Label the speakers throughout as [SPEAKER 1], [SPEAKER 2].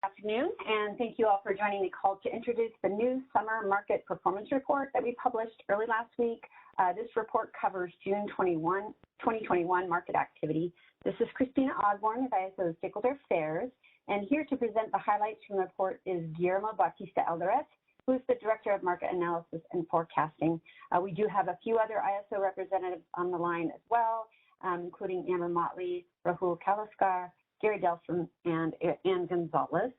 [SPEAKER 1] Afternoon, and thank you all for joining the call to introduce the new summer market performance report that we published early last week. This report covers June 2021 market activity. This is Christina Osborne of ISO Stakeholder Affairs, and here to present the highlights from the report is Guillermo Bautista Alderez, who is the Director of Market Analysis and Forecasting. We do have a few other ISO representatives on the line as well, including Amber Motley, Rahul Kalaskar, Gary Delson, and Ann Gonzalez.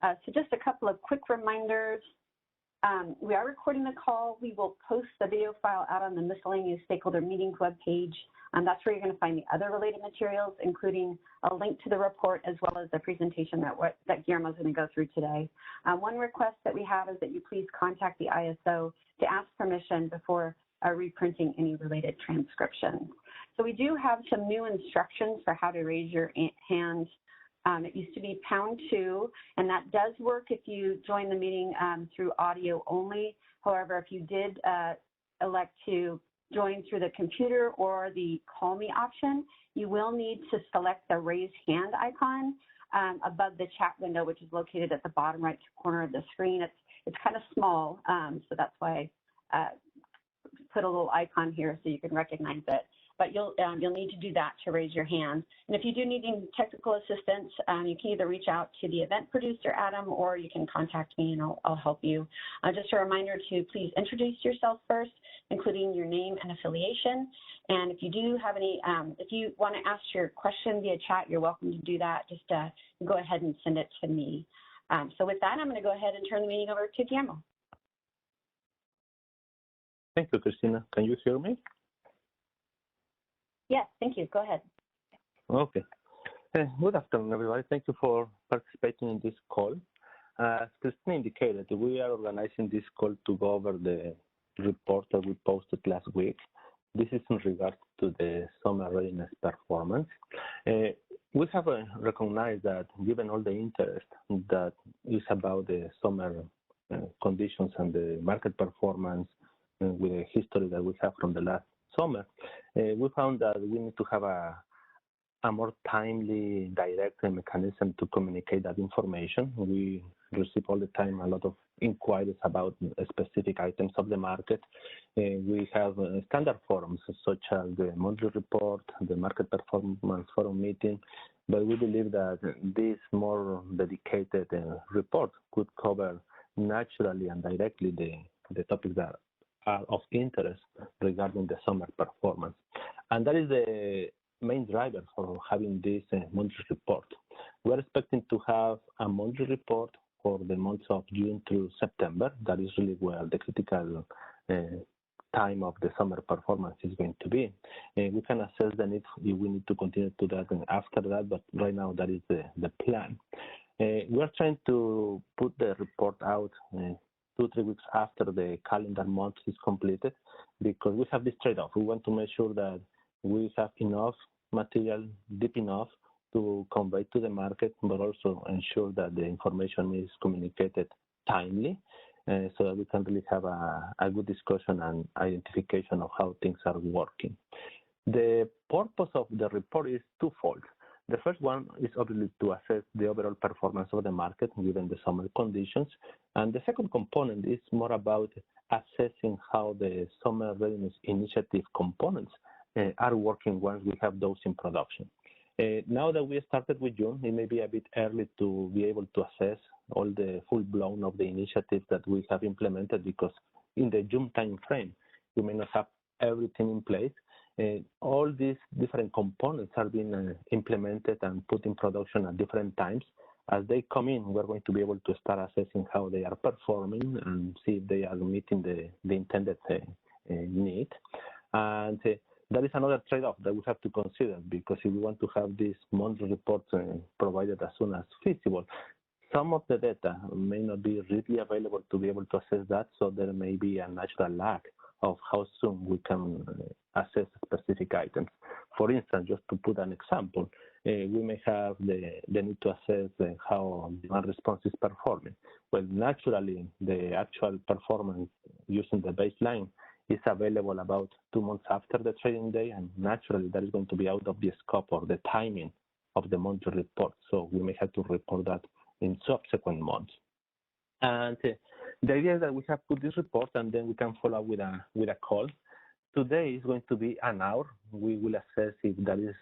[SPEAKER 1] So just a couple of quick reminders. We are recording the call. We will post the video file out on the Miscellaneous Stakeholder Meetings webpage. That's where you're going to find the other related materials, including a link to the report as well as the presentation that Guillermo is going to go through today. One request that we have is that you please contact the ISO to ask permission before reprinting any related transcriptions. So we do have some new instructions for how to raise your hand. It used to be #2, and that does work if you join the meeting through audio only. However, if you did elect to join through the computer or the call me option, you will need to select the raise hand icon above the chat window, which is located at the bottom right corner of the screen. It's kind of small, so that's why I put a little icon here so you can recognize it. But you'll need to do that to raise your hand. And if you do need any technical assistance, you can either reach out to the event producer, Adam, or you can contact me and I'll help you. Just a reminder to please introduce yourself first, including your name and affiliation. And if you do have any, if you want to ask your question via chat, you're welcome to do that. Just go ahead and send it to me. So with that, I'm going to go ahead and turn the meeting over to Guillermo.
[SPEAKER 2] Thank you, Christina. Can you hear me?
[SPEAKER 1] Yes, thank you. Go ahead.
[SPEAKER 2] Okay. Good afternoon, everybody. Thank you for participating in this call. As Christina indicated, we are organizing this call to go over the report that we posted last week. This is in regards to the summer readiness performance. We have recognized that given all the interest that is about the summer conditions and the market performance with the history that we have from the last summer, we found that we need to have a more timely, direct mechanism to communicate that information. We receive all the time a lot of inquiries about specific items of the market. We have standard forums such as the monthly report, the market performance forum meeting, but we believe that this more dedicated report could cover naturally and directly the topics that are of interest regarding the summer performance. And that is the main driver for having this monthly report. We're expecting to have a monthly report for the months of June through September. That is really where the critical time of the summer performance is going to be. We can assess the need if we need to continue to do that and after that, but right now that is the plan. We are trying to put the report out 2-3 weeks after the calendar month is completed, because we have this trade-off. We want to make sure that we have enough material, deep enough to convey to the market, but also ensure that the information is communicated timely, so that we can really have a good discussion and identification of how things are working. The purpose of the report is twofold. The first one is obviously to assess the overall performance of the market given the summer conditions. And the second component is more about assessing how the summer readiness initiative components are working once we have those in production. Now that we started with June, it may be a bit early to be able to assess all the full blown of the initiatives that we have implemented, because in the June time frame, we may not have everything in place. All these different components are being implemented and put in production at different times. As they come in, we're going to be able to start assessing how they are performing and see if they are meeting the intended need. And that is another trade-off that we have to consider, because if we want to have these monthly reports provided as soon as feasible, some of the data may not be readily available to be able to assess that, so there may be a natural lag of how soon we can assess specific items. For instance, just to put an example, we may have the need to assess how demand response is performing. Well, naturally, the actual performance using the baseline is available about 2 months after the trading day, and naturally that is going to be out of the scope or the timing of the monthly report. So we may have to report that in subsequent months. And the idea is that we have put this report and then we can follow up with a call. Today is going to be an hour. We will assess if that is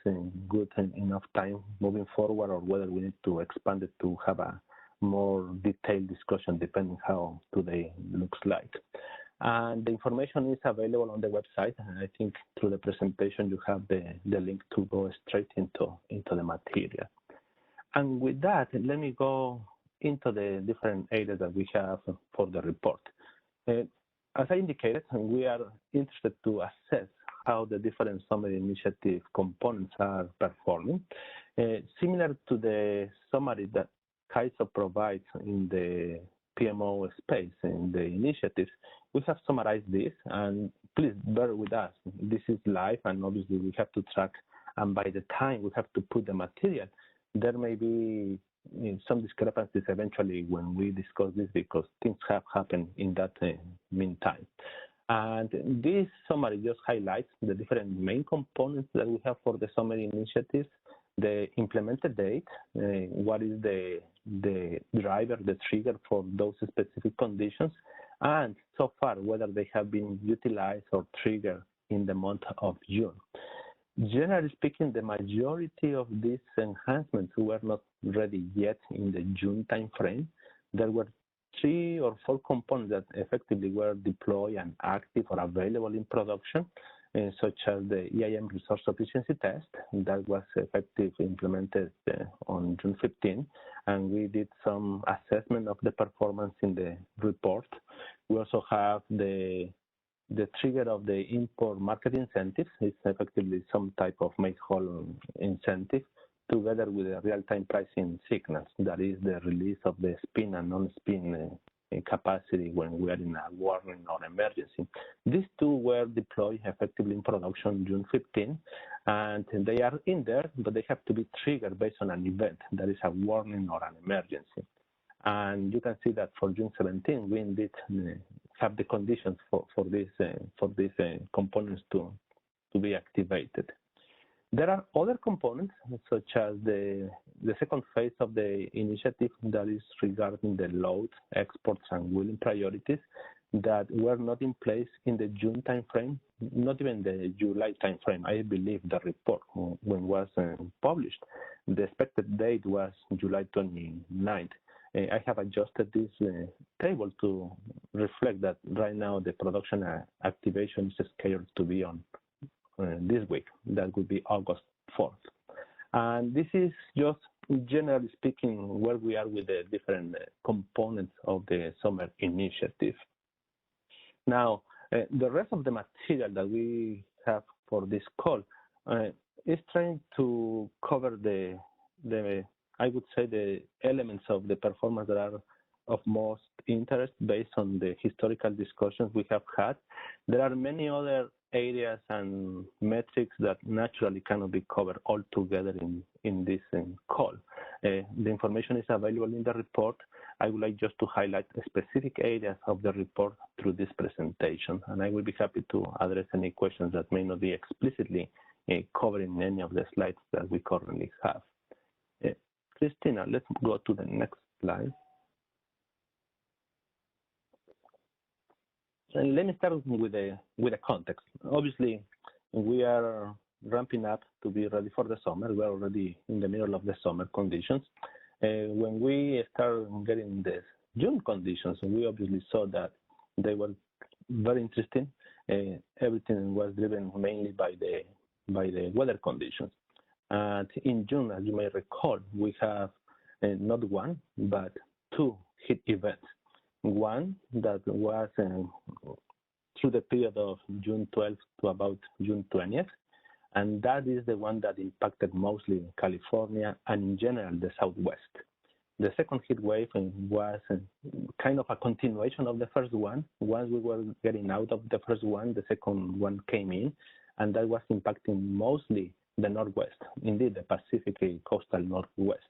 [SPEAKER 2] good enough time moving forward or whether we need to expand it to have a more detailed discussion depending how today looks like. And the information is available on the website. I think through the presentation you have the link to go straight into the material. And with that, let me go into the different areas that we have for the report. As I indicated, we are interested to assess how the different summary initiative components are performing. Similar to the summary that CAISO provides in the PMO space in the initiatives, we have summarized this, and please bear with us. This is live, and obviously we have to track, and by the time we have to put the material, there may be some discrepancies eventually when we discuss this because things have happened in that meantime. And this summary just highlights the different main components that we have for the summary initiatives, the implemented date, what is the driver, the trigger for those specific conditions, and so far whether they have been utilized or triggered in the month of June. Generally speaking, the majority of these enhancements were not ready yet in the June timeframe. There were 3 or 4 components that effectively were deployed and active or available in production, such as the EIM resource sufficiency test that was effective implemented on June 15, and we did some assessment of the performance in the report. We also have the trigger of the import market incentives. It's effectively some type of make-whole incentive together with the real-time pricing signals. That is the release of the spin and non-spin capacity when we are in a warning or emergency. These 2 were deployed effectively in production June 15, and they are in there, but they have to be triggered based on an event that is a warning or an emergency. And you can see that for June 17, we indeed have the conditions for these components to be activated. There are other components, such as the second phase of the initiative that is regarding the loads, exports, and wheeling priorities that were not in place in the June timeframe, not even the July timeframe. I believe the report, when it was published, the expected date was July 29th. I have adjusted this table to reflect that right now the production activation is scheduled to be on this week. That would be August 4th. And this is just generally speaking where we are with the different components of the summer initiative. Now, the rest of the material that we have for this call is trying to cover the I would say the elements of the performance that are of most interest based on the historical discussions we have had. There are many other areas and metrics that naturally cannot be covered all together in this call. The information is available in the report. I would like just to highlight specific areas of the report through this presentation, and I will be happy to address any questions that may not be explicitly covered in any of the slides that we currently have. Christina, let's go to the next slide. And let me start with the context. Obviously, we are ramping up to be ready for the summer. We're already in the middle of the summer conditions. When we start getting the June conditions, we obviously saw that they were very interesting. Everything was driven mainly by the weather conditions. And in June, as you may recall, we have not 1, but 2 heat events. One that was through the period of June 12th to about June 20th, and that is the one that impacted mostly California and in general the Southwest. The second heat wave was kind of a continuation of the first one. Once we were getting out of the first one, the second one came in, and that was impacting mostly the Northwest, indeed the Pacific coastal Northwest.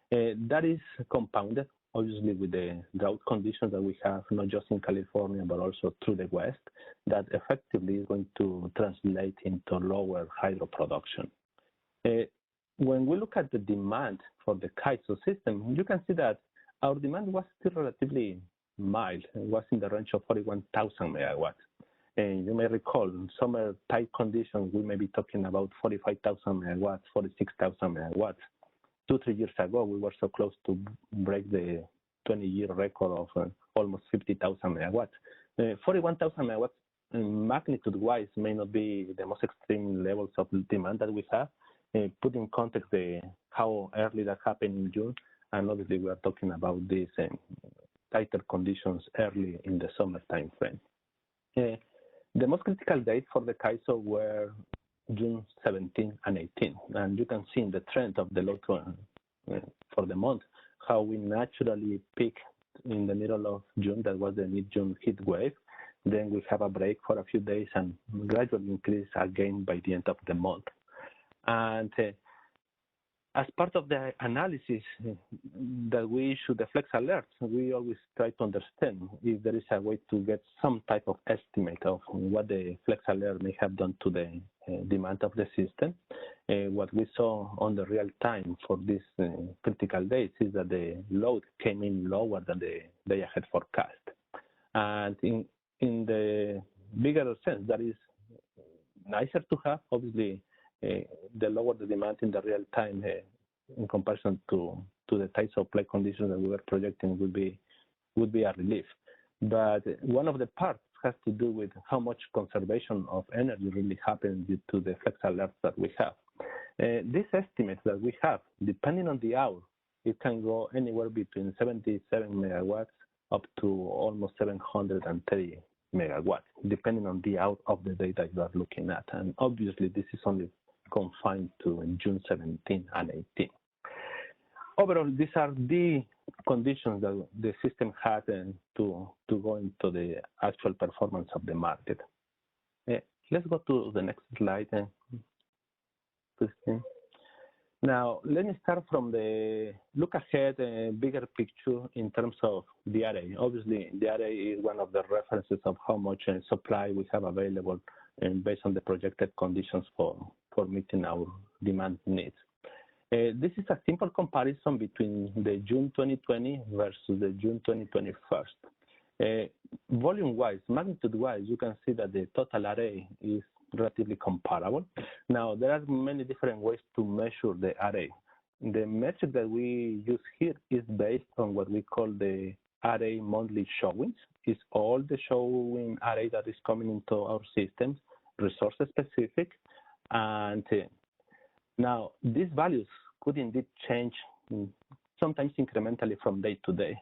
[SPEAKER 2] That is compounded, obviously, with the drought conditions that we have, not just in California, but also through the West, that effectively is going to translate into lower hydro production. when we look at the demand for the CAISO system, you can see that our demand was still relatively mild. It was in the range of 41,000 megawatts. And you may recall, in summer tight conditions, we may be talking about 45,000 megawatts, 46,000 megawatts. 2-3 years ago, we were so close to break the 20-year record of almost 50,000 megawatts. 41,000 megawatts, magnitude-wise, may not be the most extreme levels of demand that we have. Put in context how early that happened in June, and obviously we are talking about these tighter conditions early in the summer time frame. The most critical dates for the CAISO were June 17 and 18, and you can see in the trend of the load for the month how we naturally peak in the middle of June. That was the mid-June heat wave. Then we have a break for a few days and gradually increase again by the end of the month. And as part of the analysis that we issue the flex alerts, we always try to understand if there is a way to get some type of estimate of what the flex alert may have done to the demand of the system. What we saw on the real time for these critical days is that the load came in lower than the day ahead forecast. And in the bigger sense, that is nicer to have. Obviously, the lower the demand in the real time in comparison to the tight supply conditions that we were projecting would be a relief. But one of the parts has to do with how much conservation of energy really happens due to the flex alerts that we have. These estimates that we have, depending on the hour, it can go anywhere between 77 megawatts up to almost 730 megawatts, depending on the hour of the day that you are looking at. And obviously, this is only confined to June 17 and 18. Overall, these are the conditions that the system had to go into the actual performance of the market. Let's go to the next slide. Now, let me start from the look ahead, bigger picture in terms of the array. Obviously, the array is one of the references of how much supply we have available and based on the projected conditions for meeting our demand needs. This is a simple comparison between the June 2020 versus the June 2021. Volume-wise, magnitude-wise, you can see that the total array is relatively comparable. Now, there are many different ways to measure the array. The metric that we use here is based on what we call the array monthly showings. It's all the showing array that is coming into our systems, resource specific. And now these values could indeed change sometimes incrementally from day to day.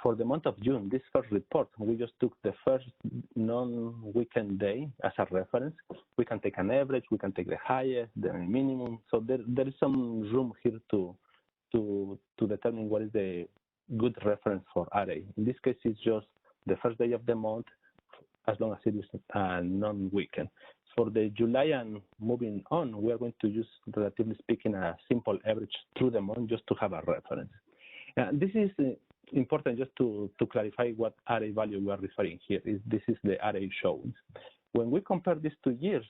[SPEAKER 2] For the month of June, this first report, we just took the first non-weekend day as a reference. We can take an average, we can take the highest, the minimum. So there is some room here to determine what is the good reference for array. In this case, it's just the first day of the month, as long as it is a non-weekend. For the July and moving on, we are going to use, relatively speaking, a simple average through the month just to have a reference. This is important just to clarify what array value we are referring here. This is the array showings. When we compare these 2 years,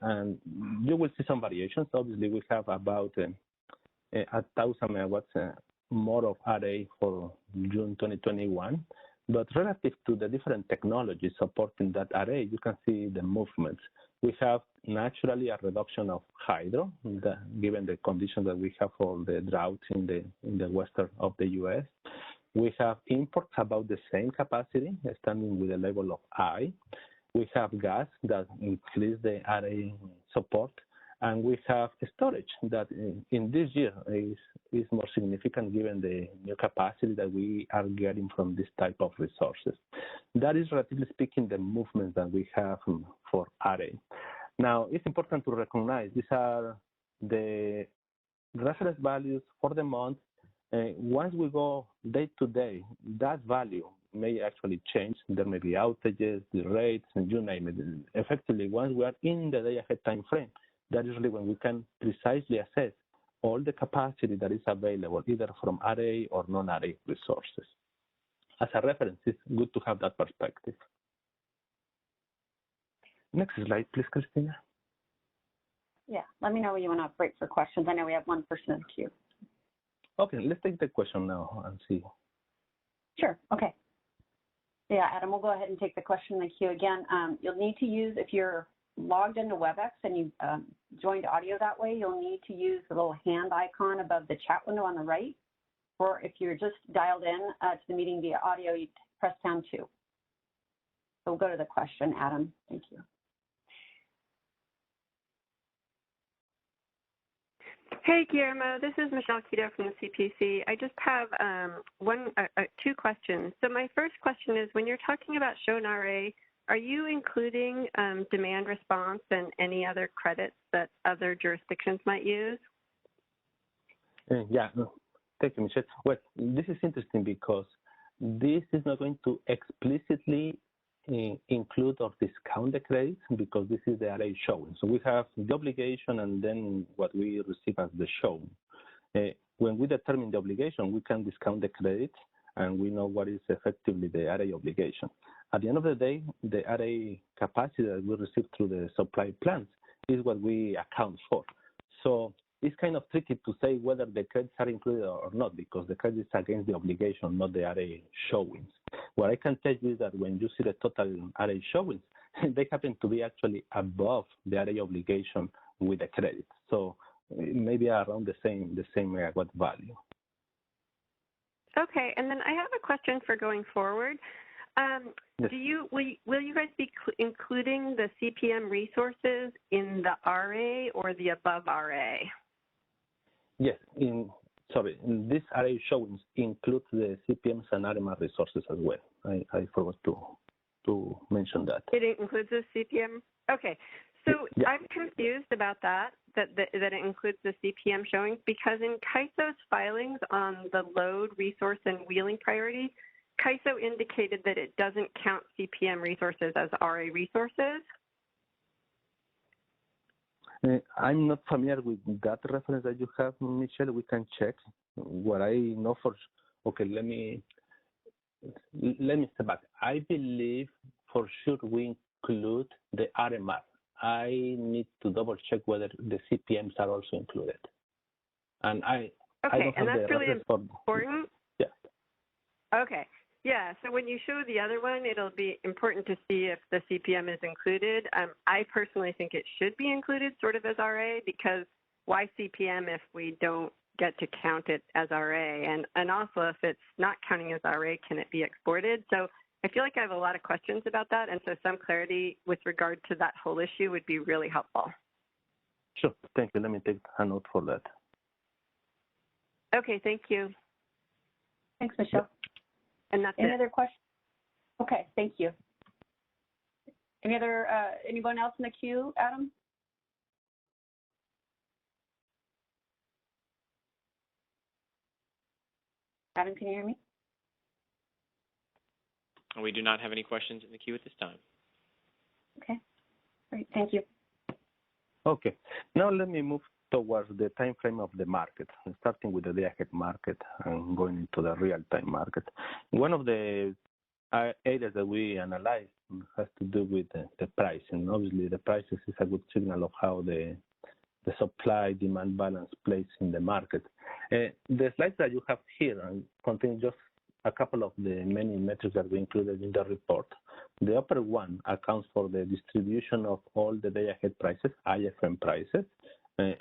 [SPEAKER 2] and you will see some variations. Obviously, we have about 1,000 megawatts more of array for June 2021. But relative to the different technologies supporting that array, you can see the movements. We have naturally a reduction of hydro, given the conditions that we have for the droughts in the western of the U.S. We have imports about the same capacity, standing with a level of I. We have gas that increase the array support. And we have storage that in this year is more significant given the new capacity that we are getting from this type of resources. That is, relatively speaking, the movements that we have for array. Now, it's important to recognize these are the reference values for the month. Once we go day to day, that value may actually change. There may be outages, the rates, and you name it. Effectively, once we are in the day ahead time frame, that is really when we can precisely assess all the capacity that is available, either from array or non-array resources. As a reference, it's good to have that perspective. Next slide, please, Christina.
[SPEAKER 1] Yeah, let me know when you want to break for questions. I know we have one person in the queue.
[SPEAKER 2] Okay, let's take the question now and see.
[SPEAKER 1] Sure, okay. Yeah, Adam, we'll go ahead and take the question in the queue again. You'll need to use, if you're logged into WebEx and you joined audio that way, you'll need to use the little hand icon above the chat window on the right. Or if you're just dialed in to the meeting via audio, you press #2. So we'll go to the question, Adam. Thank you.
[SPEAKER 3] Hey, Guillermo, this is Michelle Quito from the CPC. I just have two questions. So my first question is, when you're talking about shown RA, are you including demand response and any other credits that other jurisdictions might use?
[SPEAKER 2] Yeah, thank you, Michelle. Well, this is interesting because this is not going to explicitly include or discount the credits because this is the RA showing. So we have the obligation and then what we receive as the shown. When we determine the obligation, we can discount the credits and we know what is effectively the RA obligation. At the end of the day, the RA capacity that we receive through the supply plants is what we account for. So it's kind of tricky to say whether the credits are included or not because the credits are against the obligation, not the RA showings. What I can tell you is that when you see the total RA showings, they happen to be actually above the RA obligation with the credits. So maybe around the same megawatt value.
[SPEAKER 3] Okay, and then I have a question for going forward.
[SPEAKER 2] Yes.
[SPEAKER 3] Will you guys be including the CPM resources in the RA or the above RA?
[SPEAKER 2] Yes, this RA showings include the CPMs and RMR resources as well. I forgot to mention that.
[SPEAKER 3] It includes the CPM? Okay. So
[SPEAKER 2] yeah.
[SPEAKER 3] I'm confused about that it includes the CPM showings because in CAISO's filings on the load, resource, and wheeling priority, CAISO indicated that it doesn't count CPM resources as RA resources.
[SPEAKER 2] I'm not familiar with that reference that you have, Michelle. We can check. What I know for okay, let me step back. I believe for sure we include the RMR. I need to double check whether the CPMs are also included. And I don't have
[SPEAKER 3] that's
[SPEAKER 2] the
[SPEAKER 3] really
[SPEAKER 2] important. Yeah.
[SPEAKER 3] Okay. Yeah, so when you show the other one, it'll be important to see if the CPM is included. I personally think it should be included sort of as RA because why CPM if we don't get to count it as RA? And also if it's not counting as RA, can it be exported? So I feel like I have a lot of questions about that, and so some clarity with regard to that whole issue would be really helpful.
[SPEAKER 2] Sure, thank you. Let me take a note for that.
[SPEAKER 3] Okay, thank you.
[SPEAKER 1] Thanks, Michelle.
[SPEAKER 3] And that's
[SPEAKER 1] Any other questions? Okay, thank you. Anyone else in the queue, Adam? Adam, can you hear me?
[SPEAKER 4] We do not have any questions in the queue at this time.
[SPEAKER 1] Okay, great, thank you.
[SPEAKER 2] Okay, now let me move towards the time frame of the market, starting with the day-ahead market and going into the real-time market. One of the areas that we analyze has to do with the pricing. Obviously, the prices is a good signal of how the supply-demand balance plays in the market. The slides that you have here contain just a couple of the many metrics that we included in the report. The upper one accounts for the distribution of all the day-ahead prices, IFM prices,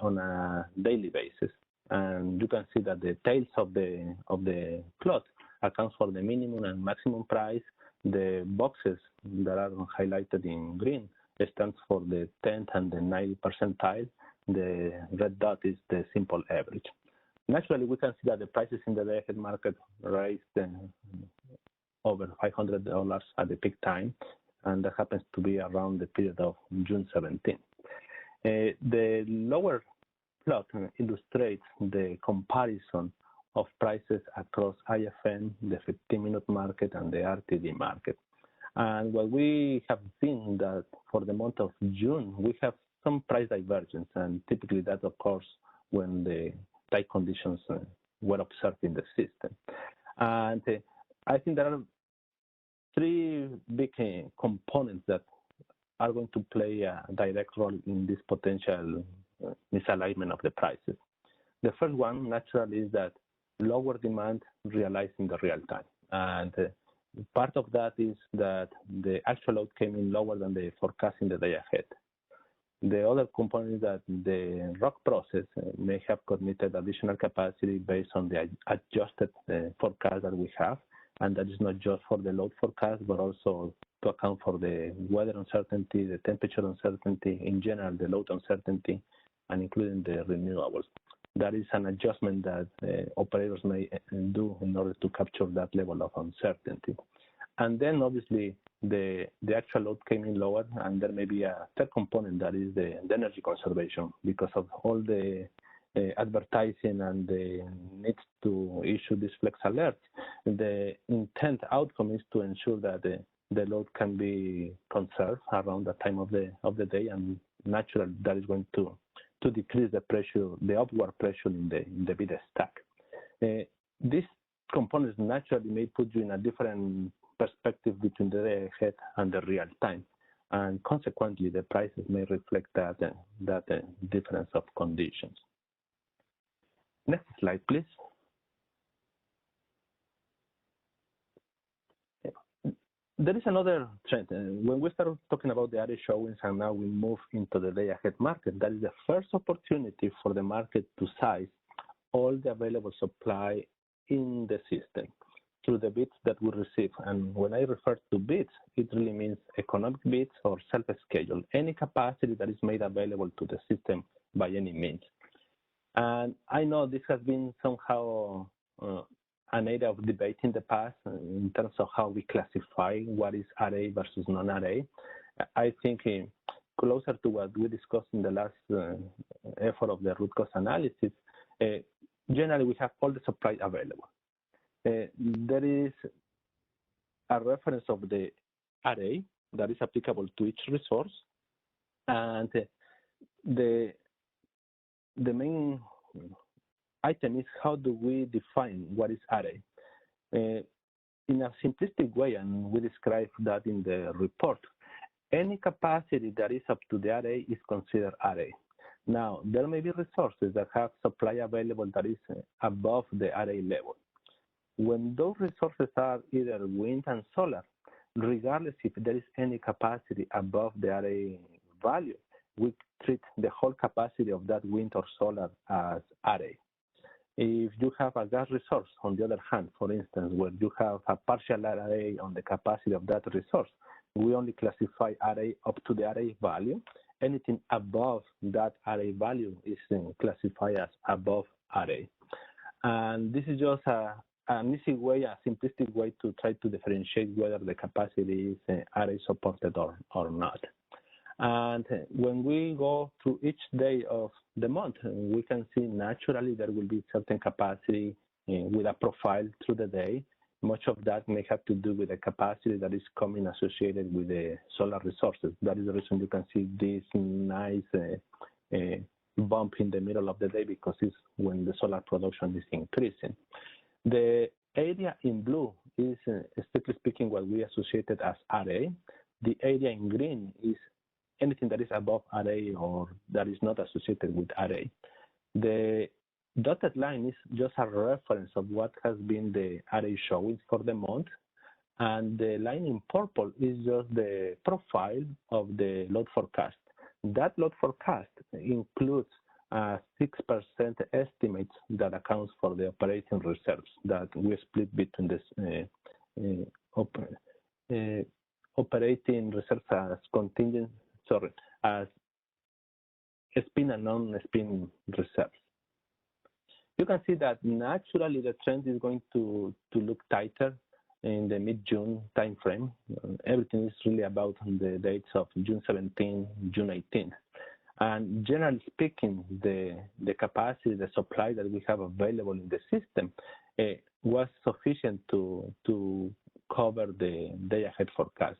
[SPEAKER 2] on a daily basis, and you can see that the tails of the plot accounts for the minimum and maximum price. The boxes that are highlighted in green stands for the 10th and the 90th percentile. The red dot is the simple average. Naturally, we can see that the prices in the day-ahead market raised over $500 at the peak time, and that happens to be around the period of June 17. The lower plot illustrates the comparison of prices across IFM, the 15-minute market, and the RTD market. And what we have seen that for the month of June, we have some price divergence, and typically that occurs when the tight conditions were observed in the system. And I think there are three big components that are going to play a direct role in this potential misalignment of the prices. The first one, naturally, is that lower demand realized in the real time. And part of that is that the actual load came in lower than the forecast in the day ahead. The other component is that the ROC process may have committed additional capacity based on the adjusted forecast that we have, and that is not just for the load forecast, but also to account for the weather uncertainty, the temperature uncertainty, in general, the load uncertainty, and including the renewables. That is an adjustment that operators may do in order to capture that level of uncertainty. And then, obviously, the actual load came in lower, and there may be a third component, that is the energy conservation, because of all the advertising and the needs to issue this flex alert. The intent outcome is to ensure that the load can be conserved around that time of the day, and naturally that is going to decrease the pressure, the upward pressure in the bid stack. These components naturally may put you in a different perspective between the day ahead and the real time, and consequently the prices may reflect that difference of conditions. Next slide, please. There is another trend. When we start talking about the RA showings and now we move into the day ahead market, that is the first opportunity for the market to size all the available supply in the system through the bids that we receive. And when I refer to bids, it really means economic bids or self-scheduled, any capacity that is made available to the system by any means. And I know this has been somehow an area of debate in the past in terms of how we classify what is RA versus non-RA. I think closer to what we discussed in the last effort of the root cause analysis, generally we have all the supply available. There is a reference of the RA that is applicable to each resource, and the main item is how do we define what is RA. In a simplistic way, and we describe that in the report, any capacity that is up to the RA is considered RA. Now, there may be resources that have supply available that is above the RA level. When those resources are either wind and solar, regardless if there is any capacity above the RA value, we treat the whole capacity of that wind or solar as RA. If you have a gas resource, on the other hand, for instance, where you have a partial RA on the capacity of that resource, we only classify RA up to the RA value. Anything above that RA value is classified as above RA. And this is just an easy way, a simplistic way to try to differentiate whether the capacity is RA supported or not. And when we go through each day of the month, we can see naturally there will be certain capacity with a profile through the day. Much of that may have to do with the capacity that is coming associated with the solar resources. That is the reason you can see this nice bump in the middle of the day, because it's when the solar production is increasing. The area in blue is, strictly speaking, what we associated as RA. The area in green is anything that is above RA or that is not associated with RA. The dotted line is just a reference of what has been the RA showings for the month, and the line in purple is just the profile of the load forecast. That load forecast includes 6% estimates that accounts for the operating reserves that we split between this operating reserves as contingent, as spin and non-spin reserves. You can see that naturally the trend is going to look tighter in the mid-June timeframe. Everything is really about the dates of June 17, June 18. And generally speaking, the capacity, the supply that we have available in the system was sufficient to cover the day-ahead forecast.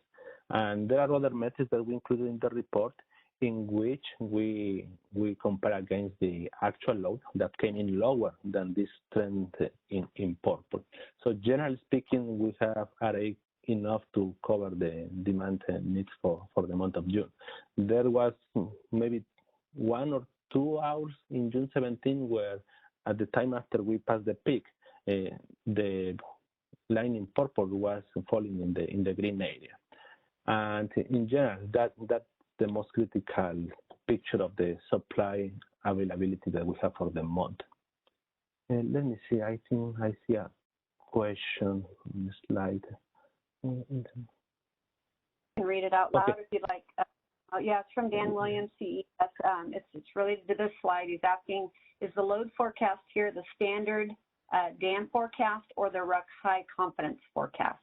[SPEAKER 2] And there are other methods that we included in the report in which we compare against the actual load that came in lower than this trend in purple. So generally speaking, we have RA enough to cover the demand needs for the month of June. There was maybe 1 or 2 hours in June 17 where at the time after we passed the peak, the line in purple was falling in the green area. And in general, that's the most critical picture of the supply availability that we have for the month. Let me see, I think I see a question on the slide.
[SPEAKER 1] You can read it out loud if you'd like. Yeah, it's from Dan Williams, CE. It's related to this slide. He's asking, is the load forecast here the standard DAM forecast or the RUC high confidence forecast?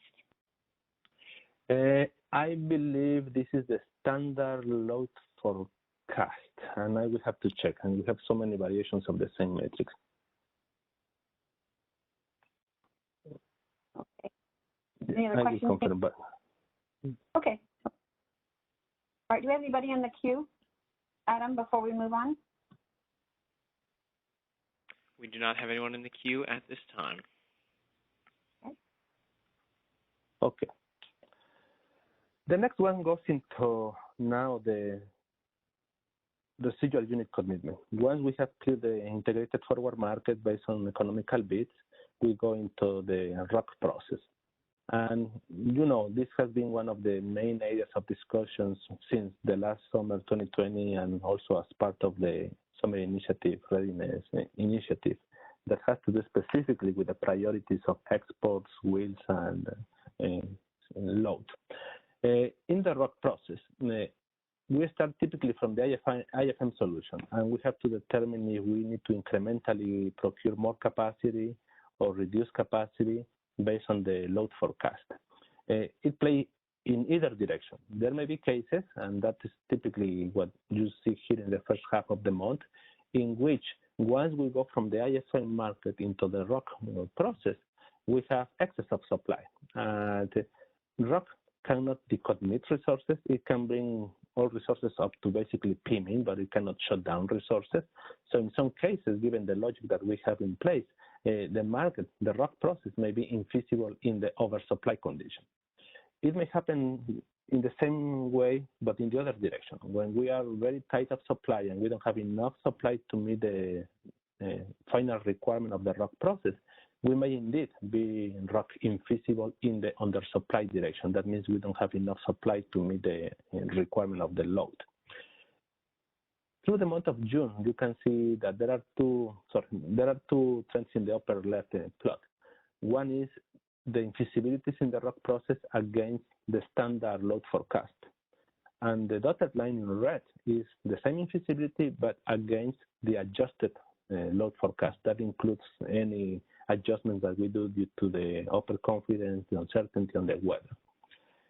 [SPEAKER 2] I believe this is the standard load forecast, and I will have to check. And we have so many variations of the same metrics.
[SPEAKER 1] Okay. Any other questions?
[SPEAKER 2] Confirm, but...
[SPEAKER 1] Okay. All right. Do we have anybody in the queue, Adam, before we move on?
[SPEAKER 4] We do not have anyone in the queue at this time.
[SPEAKER 2] Okay. The next one goes into now the residual unit commitment. Once we have cleared the integrated forward market based on economical bids, we go into the RUC process. And, you know, this has been one of the main areas of discussions since the last summer 2020 and also as part of the summer initiative, readiness initiative, that has to do specifically with the priorities of exports, wheels, and load. In the RUC process, we start typically from the IFM solution, and we have to determine if we need to incrementally procure more capacity or reduce capacity based on the load forecast. It plays in either direction. There may be cases, and that is typically what you see here in the first half of the month, in which once we go from the IFM market into the RUC process, we have excess of supply. And RUC cannot decommit resources. It can bring all resources up to basically PMing, but it cannot shut down resources. So in some cases, given the logic that we have in place, the market, the RUC process may be infeasible in the oversupply condition. It may happen in the same way, but in the other direction. When we are very tight of supply and we don't have enough supply to meet the final requirement of the RUC process, we may indeed be RUC infeasible in the undersupply direction. That means we don't have enough supply to meet the requirement of the load. Through the month of June, you can see that there are two trends in the upper left plot. One is the infeasibilities in the RUC process against the standard load forecast. And the dotted line in red is the same infeasibility, but against the adjusted load forecast. That includes any adjustments that we do due to the overconfidence, the uncertainty on the weather.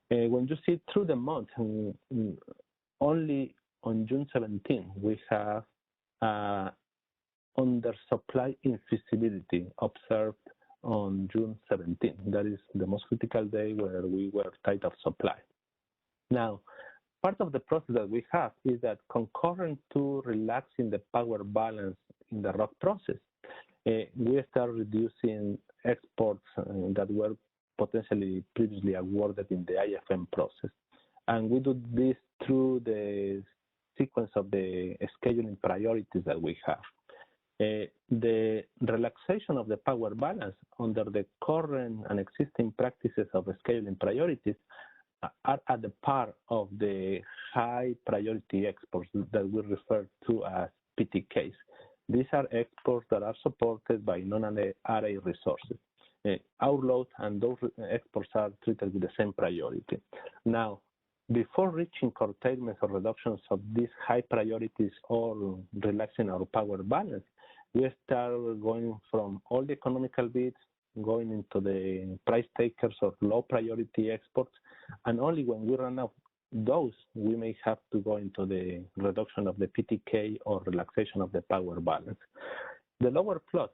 [SPEAKER 2] When you see through the month, only on June 17, we have undersupply infeasibility observed on June 17. That is the most critical day where we were tight of supply. Now, part of the process that we have is that concurrent to relaxing the power balance in the RUC process, we start reducing exports that were potentially previously awarded in the IFM process. And we do this through the sequence of the scheduling priorities that we have. The relaxation of the power balance under the current and existing practices of scheduling priorities are at the part of the high priority exports that we refer to as PTKs. These are exports that are supported by non-RA resources. Our load and those exports are treated with the same priority. Now, before reaching curtailments or reductions of these high priorities or relaxing our power balance, we start going from all the economical bids, going into the price takers or low priority exports, and only when we run out those, we may have to go into the reduction of the PTK or relaxation of the power balance. The lower plot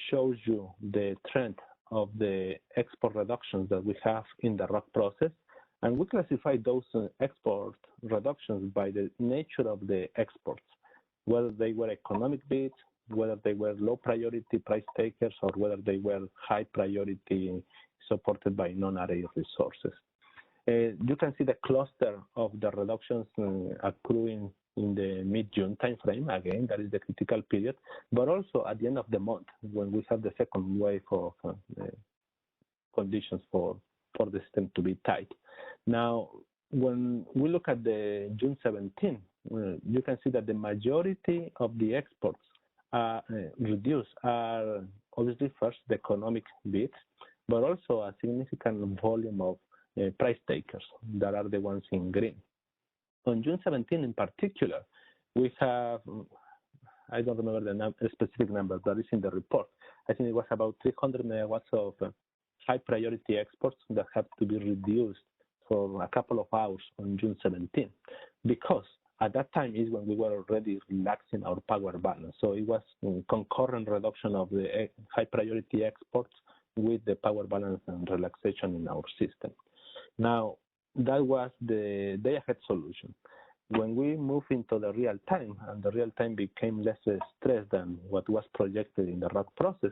[SPEAKER 2] shows you the trend of the export reductions that we have in the RUC process, and we classify those export reductions by the nature of the exports, whether they were economic bids, whether they were low priority price takers, or whether they were high priority supported by non-RA resources. You can see the cluster of the reductions accruing in the mid-June timeframe. Again, that is the critical period, but also at the end of the month when we have the second wave of conditions for the system to be tight. Now, when we look at the June 17, you can see that the majority of the exports reduced are obviously first the economic bids, but also a significant volume of price takers that are the ones in green. On June 17 in particular, we have, I don't remember the specific number, but it's in the report. I think it was about 300 megawatts of high priority exports that have to be reduced for a couple of hours on June 17, because at that time is when we were already relaxing our power balance. So it was concurrent reduction of the high priority exports with the power balance and relaxation in our system. Now, that was the day-ahead solution. When we moved into the real time, and the real time became less stressed than what was projected in the ROC process,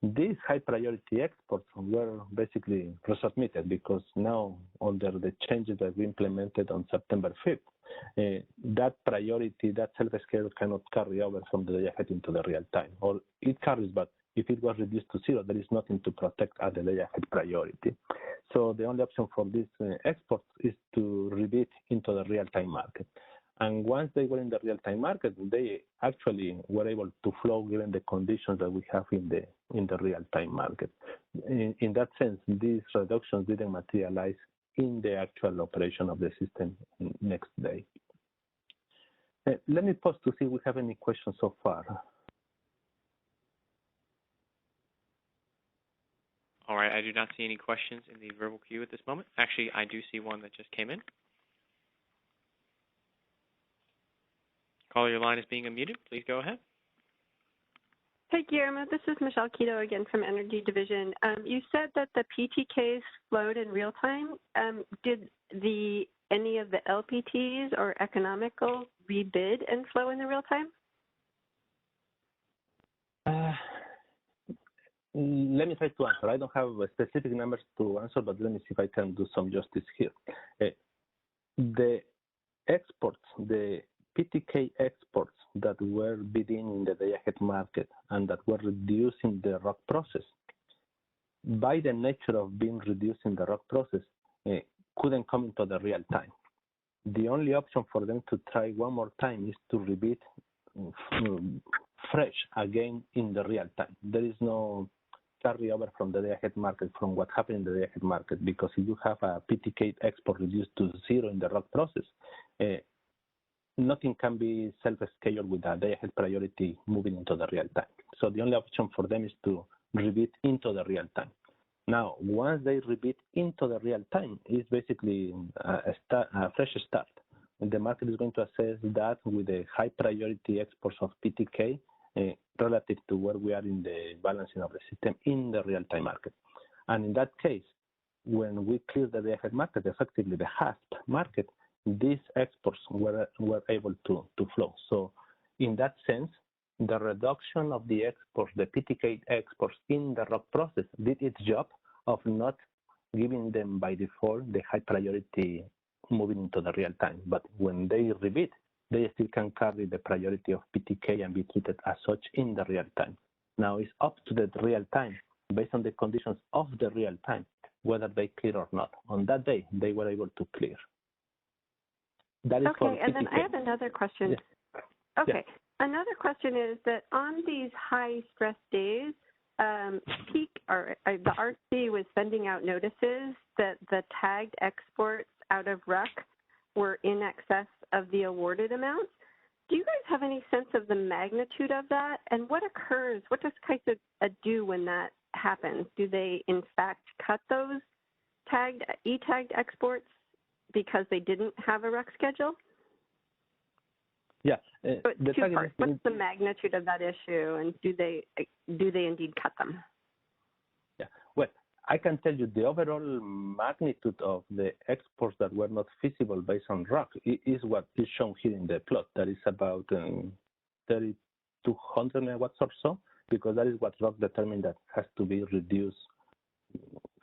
[SPEAKER 2] these high priority exports were basically resubmitted, because now under the changes that we implemented on September 5th, that priority, that self-schedule cannot carry over from the day ahead into the real time, or it carries, but if it was reduced to zero, there is nothing to protect at the day ahead priority. So the only option for these exports is to rebid into the real-time market. And once they were in the real-time market, they actually were able to flow given the conditions that we have in the real-time market. In that sense, these reductions didn't materialize in the actual operation of the system next day. Let me pause to see if we have any questions so far.
[SPEAKER 4] All right, I do not see any questions in the verbal queue at this moment. Actually, I do see one that just came in. Caller, your line is being unmuted. Please go ahead.
[SPEAKER 3] Hey, Guillermo, this is Michelle Quito again from Energy Division. You said that the PTKs flowed in real time. Did any of the LPTs or economical rebid and flow in the real time?
[SPEAKER 2] Let me try to answer. I don't have specific numbers to answer, but let me see if I can do some justice here. The exports, the PTK exports that were bidding in the day-ahead market and that were reducing the ROC process, by the nature of being reduced in the ROC process, couldn't come into the real time. The only option for them to try one more time is to rebid fresh again in the real time. There is no carryover from the day-ahead market from what happened in the day-ahead market, because if you have a PTK export reduced to zero in the ROC process, nothing can be self-scheduled with a day-ahead priority moving into the real time. So the only option for them is to rebid into the real time. Now, once they rebid into the real time, it's basically a fresh start. And the market is going to assess that with the high priority exports of PTK relative to where we are in the balancing of the system in the real-time market. And in that case, when we clear the day-ahead market, effectively the HASP market, these exports were able to flow. So in that sense, the reduction of the exports, the PTK exports in the ROC process did its job of not giving them by default the high priority moving into the real time. But when they rebid, they still can carry the priority of PTK and be treated as such in the real time. Now it's up to the real time, based on the conditions of the real time, whether they clear or not. On that day, they were able to clear. That is
[SPEAKER 3] okay, and then I have another question.
[SPEAKER 2] Yes.
[SPEAKER 3] Okay,
[SPEAKER 2] yes.
[SPEAKER 3] Another question is that on these high stress days, the RC was sending out notices that the tagged exports out of RUC were in excess of the awarded amounts. Do you guys have any sense of the magnitude of that? And what occurs, what does CAISA do when that happens? Do they in fact cut those e-tagged exports because they didn't have a RUC schedule?
[SPEAKER 2] Yeah.
[SPEAKER 3] But two parts. What's the magnitude of that issue, and do they indeed cut them?
[SPEAKER 2] Yeah. Well, I can tell you the overall magnitude of the exports that were not feasible based on ROC is what is shown here in the plot. That is about 3,200 megawatts or so, because that is what ROC determined that has to be reduced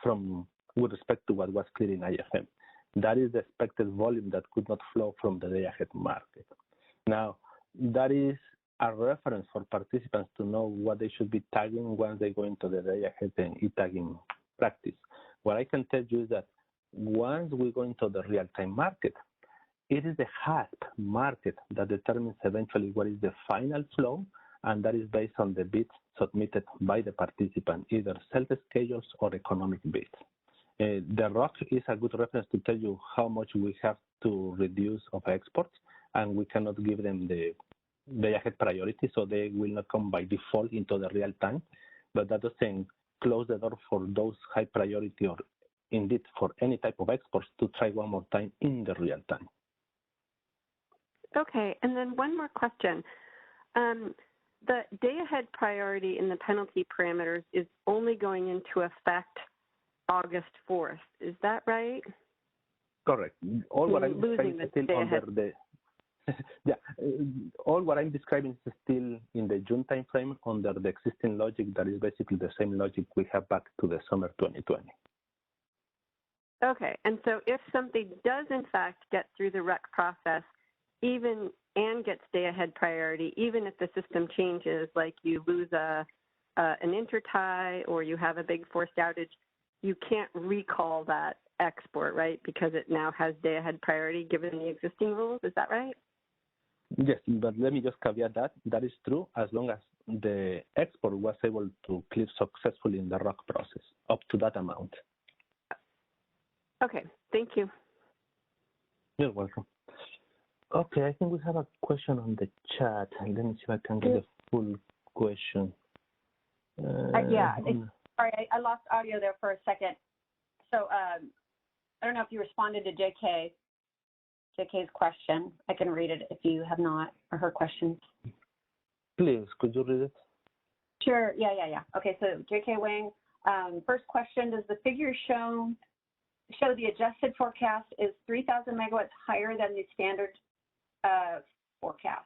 [SPEAKER 2] from with respect to what was clear in IFM. That is the expected volume that could not flow from the day-ahead market. Now, that is a reference for participants to know what they should be tagging once they go into the day ahead and e-tagging practice. What I can tell you is that once we go into the real-time market, it is the HASP market that determines eventually what is the final flow, and that is based on the bids submitted by the participant, either self-schedules or economic bids. The ROC is a good reference to tell you how much we have to reduce of exports, and we cannot give them the day-ahead priority, so they will not come by default into the real time. But that doesn't close the door for those high priority or indeed for any type of exports to try one more time in the real time.
[SPEAKER 3] Okay, and then one more question. The day-ahead priority in the penalty parameters is only going into effect August 4th. Is that right?
[SPEAKER 2] Correct. All what I'm describing is still under the all what I'm describing is still in the June time frame under the existing logic that is basically the same logic we have back to the summer 2020.
[SPEAKER 3] Okay, and so if something does in fact get through the REC process, even and gets day-ahead priority, even if the system changes, like you lose an intertie or you have a big forced outage, you can't recall that export, right? Because it now has day-ahead priority given the existing rules. Is that right?
[SPEAKER 2] Yes, but let me just caveat that. That is true as long as the export was able to clear successfully in the ROC process up to that amount.
[SPEAKER 3] Okay, thank you.
[SPEAKER 2] You're welcome. Okay, I think we have a question on the chat. Let me see if I can get the full question.
[SPEAKER 1] Sorry, I lost audio there for a second. So I don't know if you responded to JK's question. I can read it if you have not, or her questions.
[SPEAKER 2] Please, could you read it?
[SPEAKER 1] Sure, yeah. Okay, so JK Wang, first question, does the figure show the adjusted forecast is 3,000 megawatts higher than the standard forecast?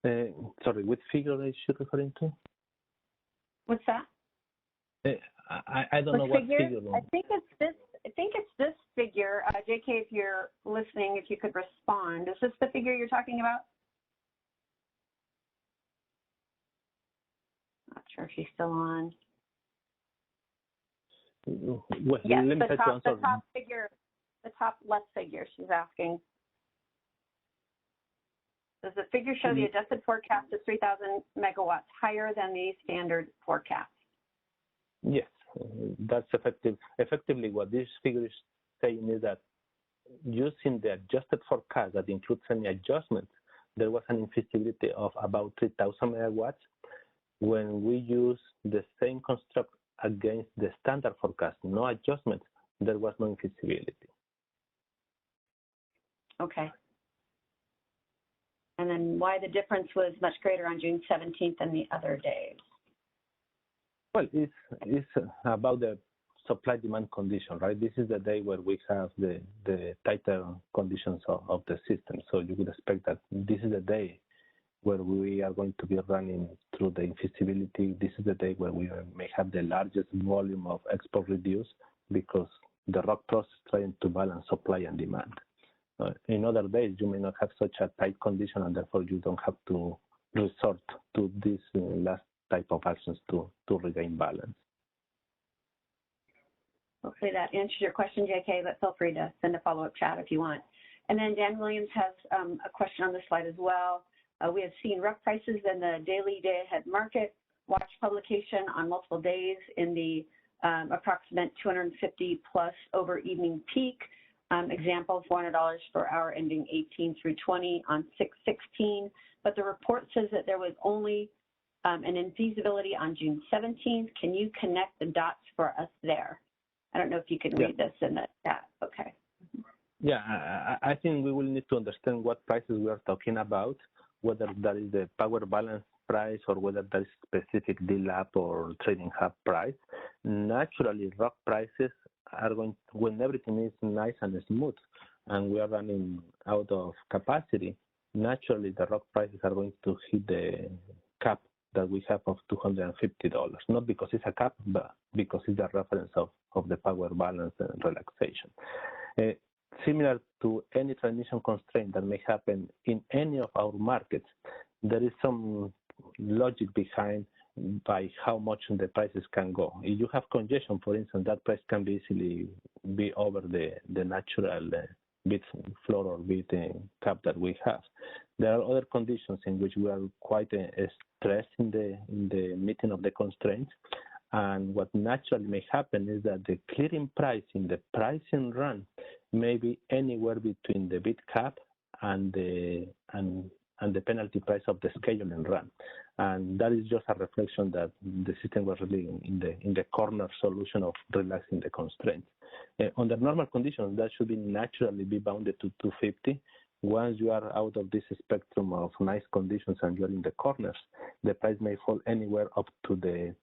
[SPEAKER 2] Sorry, which figure is she referring to?
[SPEAKER 1] What's that?
[SPEAKER 2] I don't know what figure.
[SPEAKER 1] I think it's this figure. JK, if you're listening, if you could respond. Is this the figure you're talking about? Not sure if she's still on.
[SPEAKER 2] Well,
[SPEAKER 1] yes,
[SPEAKER 2] let me
[SPEAKER 1] the
[SPEAKER 2] try to answer.
[SPEAKER 1] top figure, the top left figure, she's asking. Does the figure show the adjusted forecast is 3,000 megawatts higher than the standard forecast?
[SPEAKER 2] Yes, that's effective. Effectively, what this figure is saying is that using the adjusted forecast that includes any adjustments, there was an infeasibility of about 3,000 megawatts. When we use the same construct against the standard forecast, no adjustments, there was no infeasibility.
[SPEAKER 1] Okay. And then why the difference was much greater on June 17th than the other days?
[SPEAKER 2] Well, it's about the supply-demand condition, right? This is the day where we have the tighter conditions of the system. So you would expect that this is the day where we are going to be running through the infeasibility. This is the day where we may have the largest volume of export reduced because the ROC process is trying to balance supply and demand. In other days, you may not have such a tight condition, and therefore you don't have to resort to this last type of actions to regain balance.
[SPEAKER 1] Hopefully that answers your question, JK, but feel free to send a follow-up chat if you want. And then Dan Williams has a question on this slide as well. We have seen REC prices in the daily day-ahead market, watch publication on multiple days in the approximate 250 plus over evening peak. Example, $400 per hour ending 18 through 20 on 6/16. But the report says that there was only an infeasibility on June 17th. Can you connect the dots for us there? I don't know if you can read this in the chat. Okay.
[SPEAKER 2] Yeah, I think we will need to understand what prices we are talking about, whether that is the power balance price or whether that is specific DLAP or trading hub price. Naturally, ROC prices are going, when everything is nice and smooth and we are running out of capacity, naturally the ROC prices are going to hit the cap that we have of $250, not because it's a cap, but because it's the reference of the power balance and relaxation. similar to any transmission constraint that may happen in any of our markets, there is some logic behind by how much the prices can go. If you have congestion, for instance, that price can be easily be over the natural bid floor or bid cap that we have. There are other conditions in which we are quite stressed in the meeting of the constraints. And what naturally may happen is that the clearing price in the pricing run may be anywhere between the bid cap and the penalty price of the scheduling run. And that is just a reflection that the system was really in the corner solution of relaxing the constraints. Under normal conditions, that should be naturally be bounded to 250. Once you are out of this spectrum of nice conditions and you're in the corners, the price may fall anywhere up to the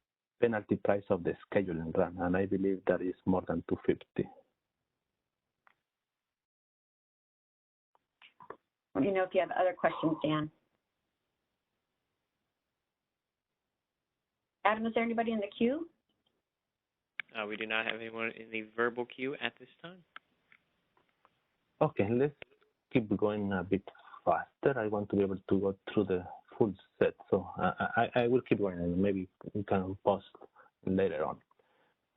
[SPEAKER 2] penalty price of the scheduling run, and I believe that is more than 250.
[SPEAKER 1] Let me know if you have other questions, Dan. Adam, is there anybody in the queue?
[SPEAKER 4] We do not have anyone in the verbal queue at this time.
[SPEAKER 2] Okay, let's keep going a bit faster. I want to be able to go through the full set, so I will keep going, and maybe we can pause later on.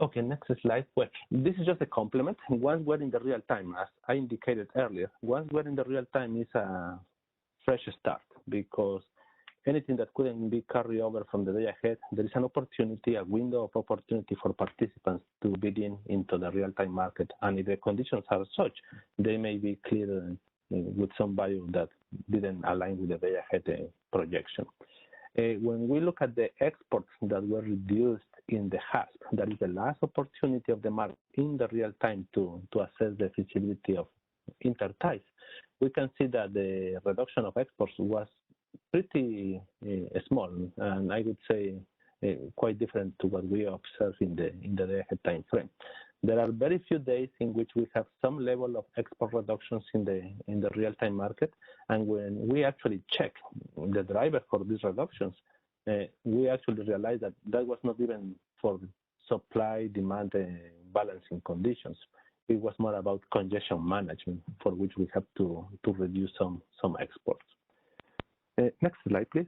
[SPEAKER 2] Okay, next slide. Well, this is just a complement. Once we're in the real time, as I indicated earlier, once we're in the real time is a fresh start, because anything that couldn't be carried over from the day ahead, there is an opportunity, a window of opportunity for participants to bid into the real-time market. And if the conditions are such, they may be cleared with some value that didn't align with the day ahead projection. When we look at the exports that were reduced in the HASP, that is the last opportunity of the market in the real time to assess the feasibility of interties, we can see that the reduction of exports was pretty small, and I would say quite different to what we observe in the day ahead time frame. There are very few days in which we have some level of export reductions in the real-time market, and when we actually check the driver for these reductions, we actually realize that that was not even for supply-demand balancing conditions. It was more about congestion management, for which we have to reduce some exports. Next slide, please.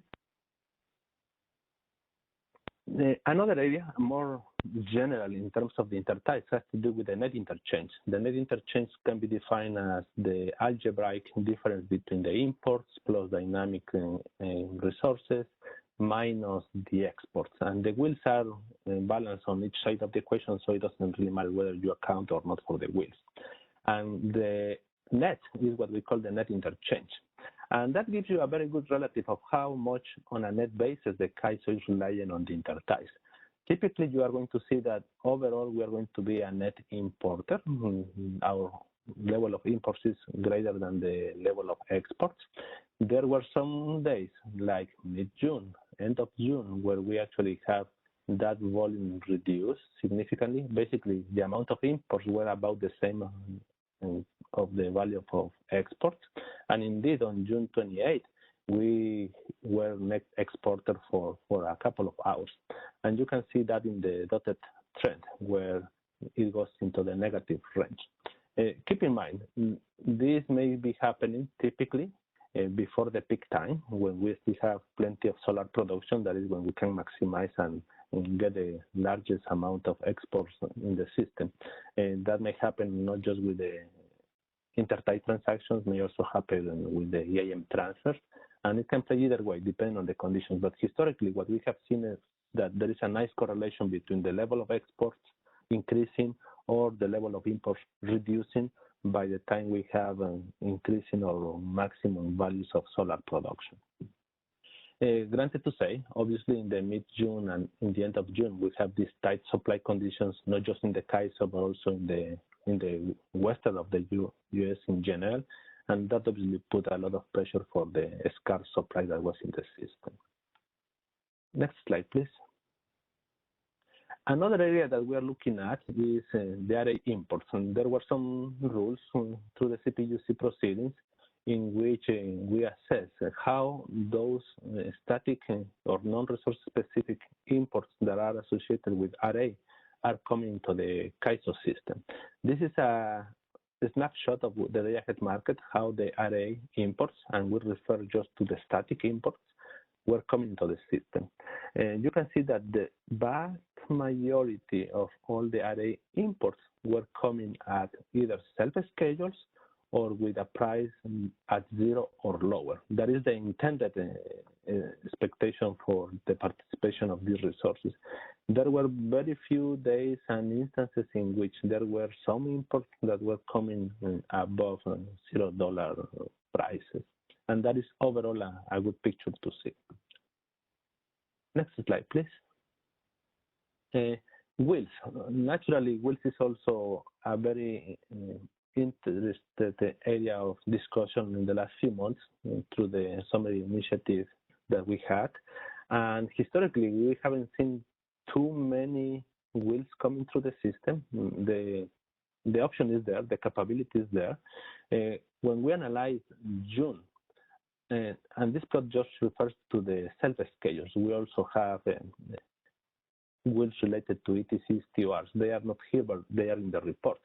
[SPEAKER 2] Another area, more general in terms of the interties, has to do with the net interchange. The net interchange can be defined as the algebraic difference between the imports plus dynamic resources minus the exports. And the wheels are balanced on each side of the equation, so it doesn't really matter whether you account or not for the wheels. And the net is what we call the net interchange. And that gives you a very good relative of how much on a net basis the CAISO is relying on the interties. Typically, you are going to see that overall we are going to be a net importer. Our level of imports is greater than the level of exports. There were some days like mid-June, end of June, where we actually have that volume reduced significantly. Basically, the amount of imports were about the same of the value of exports. And indeed, on June 28th, we were net exporter for a couple of hours. And you can see that in the dotted trend where it goes into the negative range. Keep in mind, this may be happening typically before the peak time, when we still have plenty of solar production. That is when we can maximize and get the largest amount of exports in the system. And that may happen not just with the intertie transactions, may also happen with the EAM transfers, and it can play either way depending on the conditions. But historically, what we have seen is that there is a nice correlation between the level of exports increasing or the level of imports reducing by the time we have an increasing or maximum values of solar production. Granted to say, obviously in the mid-June and in the end of June, we have these tight supply conditions, not just in the CAISO, but also in the western of the U.S. in general, and that obviously put a lot of pressure for the scarce supply that was in the system. Next slide, please. Another area that we are looking at is the RA imports, and there were some rules through the CPUC proceedings in which we assess how those static or non-resource specific imports that are associated with RA are coming to the CAISO system. This is a snapshot of the day-ahead market, how the array imports, and we refer just to the static imports, were coming into the system. And you can see that the vast majority of all the array imports were coming at either self-schedules or with a price at 0 or lower. That is the intended expectation for the participation of these resources. There were very few days and instances in which there were some imports that were coming above $0 prices. And that is overall a good picture to see. Next slide, please. Wheels. Naturally, wheels is also a very interested area of discussion in the last few months through the summary initiative that we had. And historically, we haven't seen too many wheels coming through the system. The option is there, the capability is there. When we analyze June, and this plot just refers to the self-schedules. We also have wheels related to ETCs, TORs. They are not here, but they are in the report.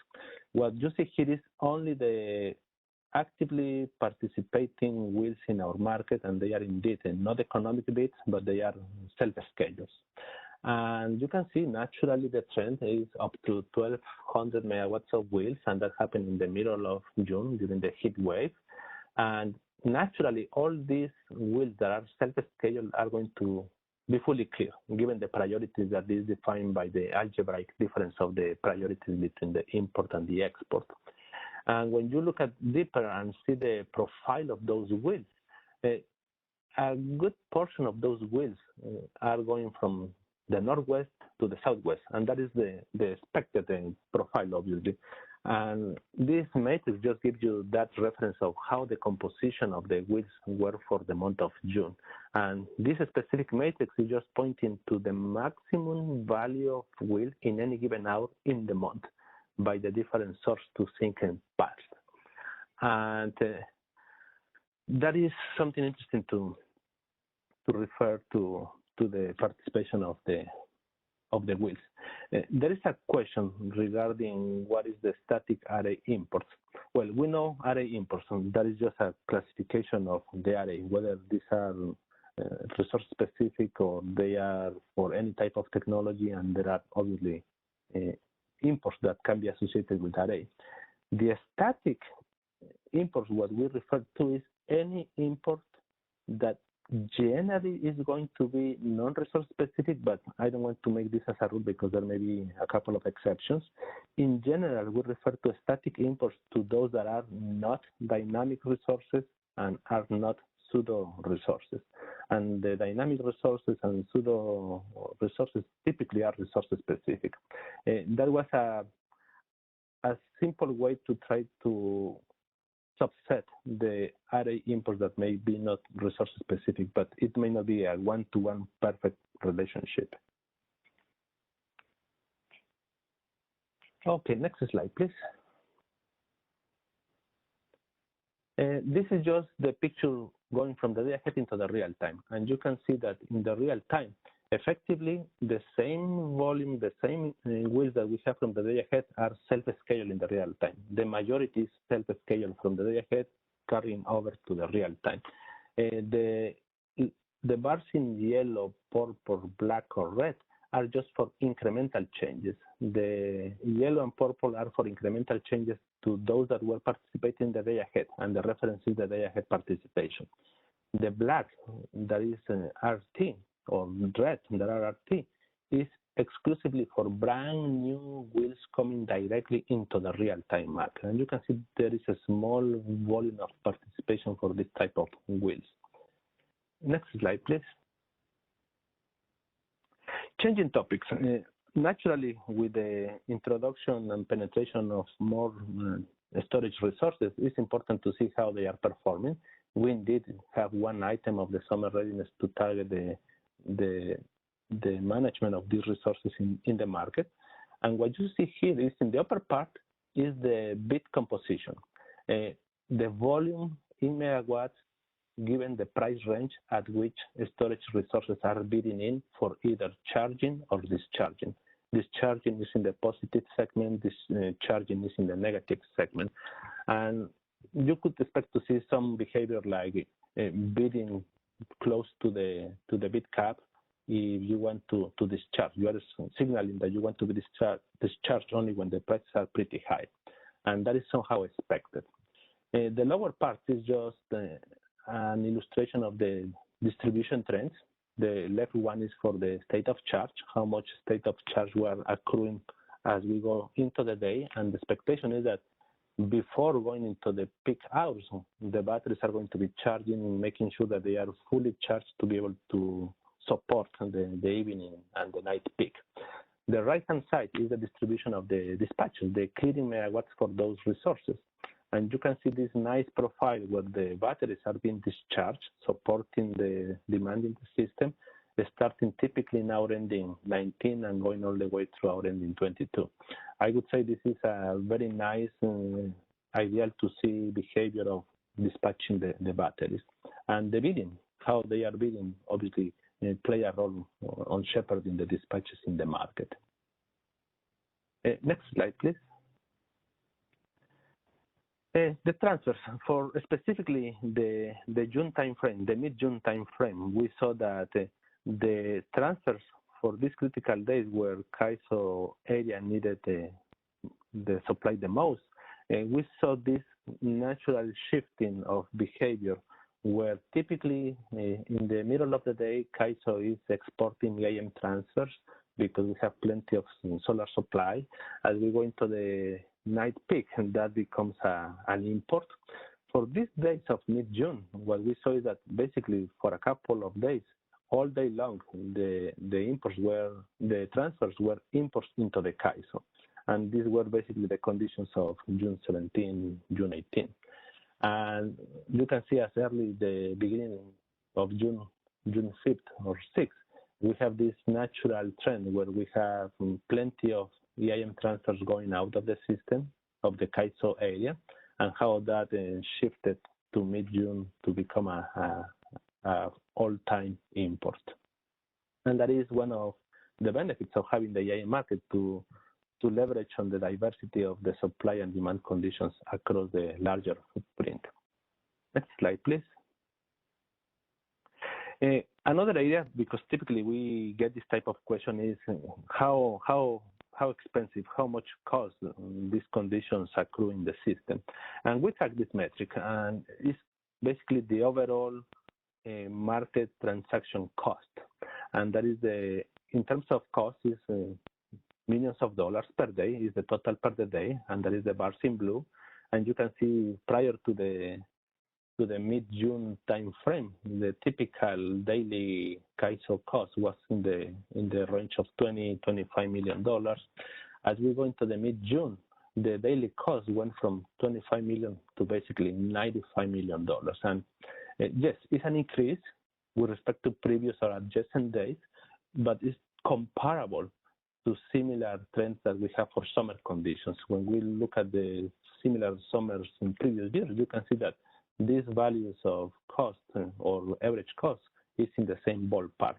[SPEAKER 2] What you see here is only the actively participating wheels in our market, and they are indeed not economic bids, but they are self-schedules. And you can see naturally the trend is up to 1,200 megawatts of wheels, and that happened in the middle of June during the heat wave. And naturally, all these wheels that are self-scheduled are going to be fully clear, given the priorities that is defined by the algebraic difference of the priorities between the import and the export. And when you look at deeper and see the profile of those wheels, a good portion of those wheels are going from the northwest to the southwest, and that is the expected profile, obviously. And this matrix just gives you that reference of how the composition of the wheels were for the month of June. And this specific matrix is just pointing to the maximum value of wheel in any given hour in the month by the different source to sink and pass. And that is something interesting to refer to the participation of the wheels. There is a question regarding what is the static array imports. Well, we know array imports, and that is just a classification of the array, whether these are resource specific or they are for any type of technology, and there are obviously imports that can be associated with array. The static imports, what we refer to is any import that generally is going to be non-resource specific, but I don't want to make this as a rule because there may be a couple of exceptions. In general, we refer to static imports to those that are not dynamic resources and are not pseudo resources. And the dynamic resources and pseudo resources typically are resource specific. That was a simple way to try to subset the array imports that may be not resource specific, but it may not be a one-to-one perfect relationship. Okay, next slide, please. This is just the picture going from the day ahead into the real time. And you can see that in the real time, effectively, the same volume, the same wheels that we have from the day ahead are self-scheduled in the real time. The majority is self-scheduled from the day ahead, carrying over to the real time. The bars in yellow, purple, black, or red are just for incremental changes. The yellow and purple are for incremental changes to those that were participating the day ahead, and the reference is the day ahead participation. The black, that is RT, or red, that are RT, is exclusively for brand new wheels coming directly into the real-time market. And you can see there is a small volume of participation for this type of wheels. Next slide, please. Changing topics. Naturally, with the introduction and penetration of more storage resources, it's important to see how they are performing. We indeed have one item of the summer readiness to target the management of these resources in the market. And what you see here is in the upper part is the bid composition. The volume in megawatts given the price range at which storage resources are bidding in for either charging or discharging. discharging is in the positive segment, discharging is in the negative segment. And you could expect to see some behavior like bidding close to the bid cap if you want to discharge. You are signaling that you want to be discharged only when the prices are pretty high. And that is somehow expected. The lower part is just an illustration of the distribution trends. The left one is for the state of charge, how much state of charge we are accruing as we go into the day. And the expectation is that before going into the peak hours, the batteries are going to be charging, making sure that they are fully charged to be able to support the evening and the night peak. The right-hand side is the distribution of the dispatches, the clearing megawatts for those resources. And you can see this nice profile where the batteries are being discharged, supporting the demand in the system, starting typically now ending 19 and going all the way through our ending 22. I would say this is a very nice, ideal to see behavior of dispatching the batteries. And the bidding, how they are bidding, obviously play a role on shepherding the dispatches in the market. Next slide, please. The transfers for specifically the June timeframe, the mid-June timeframe, we saw that the transfers for these critical days where CAISO area needed the supply the most, we saw this natural shifting of behavior where typically in the middle of the day, CAISO is exporting EIM transfers because we have plenty of solar supply. As we go into the night peak, and that becomes an import. For these days of mid-June, what we saw is that basically for a couple of days, all day long, the transfers were imports into the CAISO. And these were basically the conditions of June 17, June 18. And you can see as early the beginning of June 5th or 6th, we have this natural trend where we have plenty of EIM transfers going out of the system, of the CAISO area, and how that shifted to mid-June to become a all-time import. And that is one of the benefits of having the EIM market to leverage on the diversity of the supply and demand conditions across the larger footprint. Next slide, please. Another area, because typically we get this type of question, is how expensive, how much cost these conditions accrue in the system. And we track this metric, and it's basically the overall market transaction cost. And that is in terms of cost, is millions of dollars per day, is the total per day, and that is the bars in blue. And you can see prior to the mid-June time frame, the typical daily CAISO cost was in the range of $20-25 million. As we go into the mid-June, the daily cost went from 25 million to basically $95 million. And yes, it's an increase with respect to previous or adjacent days, but it's comparable to similar trends that we have for summer conditions. When we look at the similar summers in previous years, you can see that these values of cost or average cost is in the same ballpark.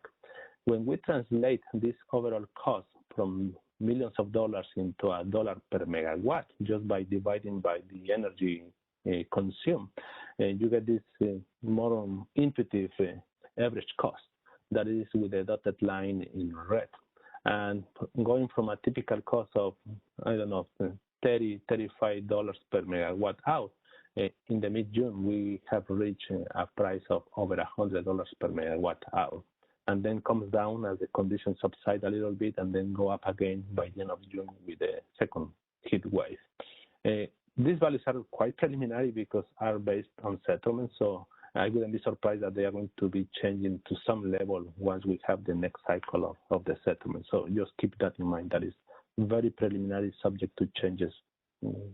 [SPEAKER 2] When we translate this overall cost from millions of dollars into a dollar per megawatt, just by dividing by the energy consumed, you get this more intuitive average cost that is with the dotted line in red. And going from a typical cost of, $30, $35 per megawatt hour, in the mid-June, we have reached a price of over $100 per megawatt hour. And then comes down as the conditions subside a little bit and then go up again by the end of June with the second heat wave. These values are quite preliminary because are based on settlement, so I wouldn't be surprised that they are going to be changing to some level once we have the next cycle of the settlement. So just keep that in mind. That is very preliminary, subject to changes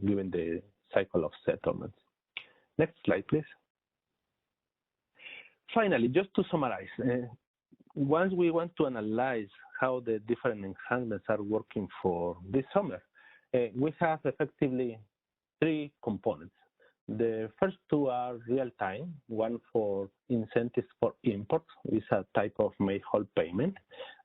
[SPEAKER 2] given the cycle of settlements. Next slide, please. Finally, just to summarize, once we want to analyze how the different enhancements are working for this summer, we have effectively three components. The first two are real-time, one for incentives for imports, is a type of make-whole payment,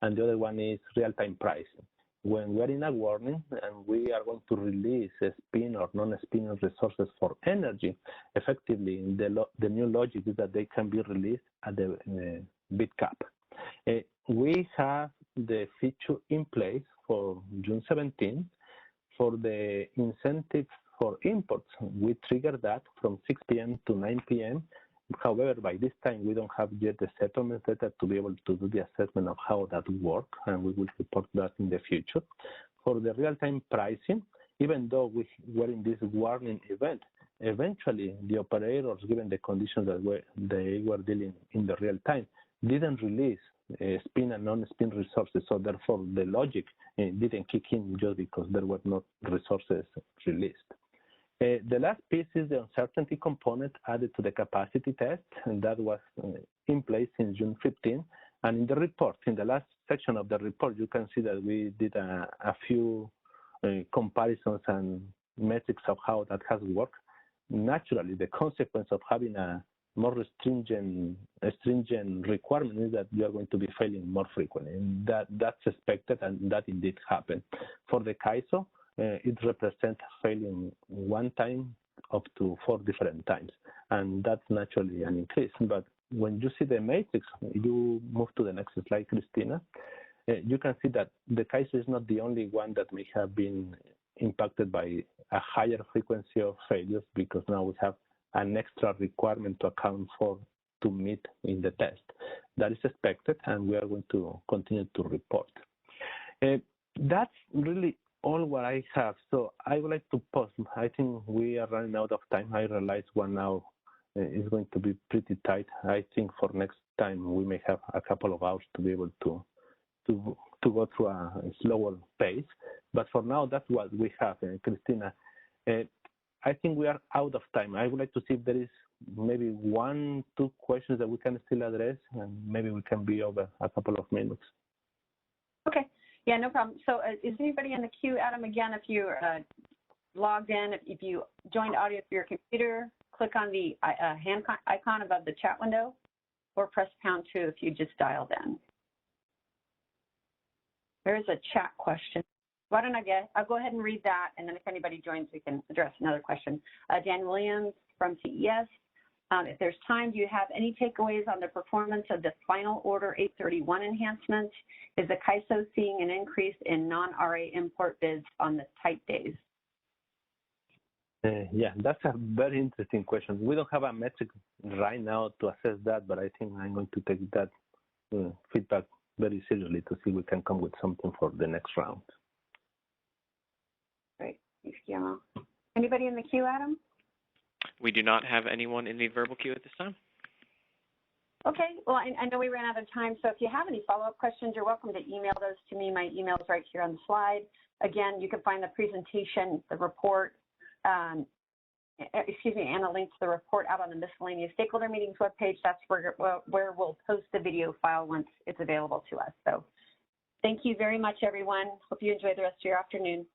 [SPEAKER 2] and the other one is real-time pricing. when we're in a warning and we are going to release spin or non-spin resources for energy, effectively the new logic is that they can be released at the bid cap. We have the feature in place for June 17 for the incentives for imports. We trigger that from 6 p.m. to 9 p.m. However, by this time, we don't have yet the settlement data to be able to do the assessment of how that works, and we will report that in the future. For the real-time pricing, even though we were in this warning event, eventually the operators, given the conditions that they were dealing in the real time, didn't release spin and non-spin resources. So therefore, the logic didn't kick in just because there were not resources released. The last piece is the uncertainty component added to the capacity test, and that was in place in June 15. And in the report, in the last section of the report, you can see that we did a few comparisons and metrics of how that has worked. Naturally, the consequence of having a more stringent requirement is that you are going to be failing more frequently. And that's expected, and that indeed happened. For the CAISO, it represents failing one time up to 4 different times, and that's naturally an increase. But when you see the matrix, you move to the next slide, Christina, you can see that the CAISO is not the only one that may have been impacted by a higher frequency of failures, because now we have an extra requirement to account for to meet in the test. That is expected, and we are going to continue to report. That's really all what I have. So I would like to pause. I think we are running out of time. I realize 1 hour is going to be pretty tight. I think for next time we may have a couple of hours to be able to go through a slower pace. But for now, that's what we have. Christina, I think we are out of time. I would like to see if there is maybe 1, 2 questions that we can still address, and maybe we can be over a couple of minutes.
[SPEAKER 1] Okay. Yeah, no problem. So is anybody in the queue, Adam? Again, if you logged in, if you joined audio through your computer, click on the hand icon above the chat window, or press #2 if you just dialed in. There is a chat question. Why don't I'll go ahead and read that, and then if anybody joins, we can address another question. Dan Williams from CES. If there's time, do you have any takeaways on the performance of the final order 831 enhancement? Is the CAISO seeing an increase in non-RA import bids on the tight days?
[SPEAKER 2] Yeah, that's a very interesting question. We don't have a metric right now to assess that, but I think I'm going to take that feedback very seriously to see if we can come with something for the next round.
[SPEAKER 1] Great. Thanks, Guillermo. Anybody in the queue, Adam?
[SPEAKER 4] We do not have anyone in the verbal queue at this time.
[SPEAKER 1] Okay. Well, I know we ran out of time, so if you have any follow-up questions, you're welcome to email those to me. My email is right here on the slide. Again, you can find the presentation, the report, and a link to the report out on the Miscellaneous Stakeholder Meetings webpage. That's where we'll post the video file once it's available to us. So thank you very much, everyone. Hope you enjoy the rest of your afternoon.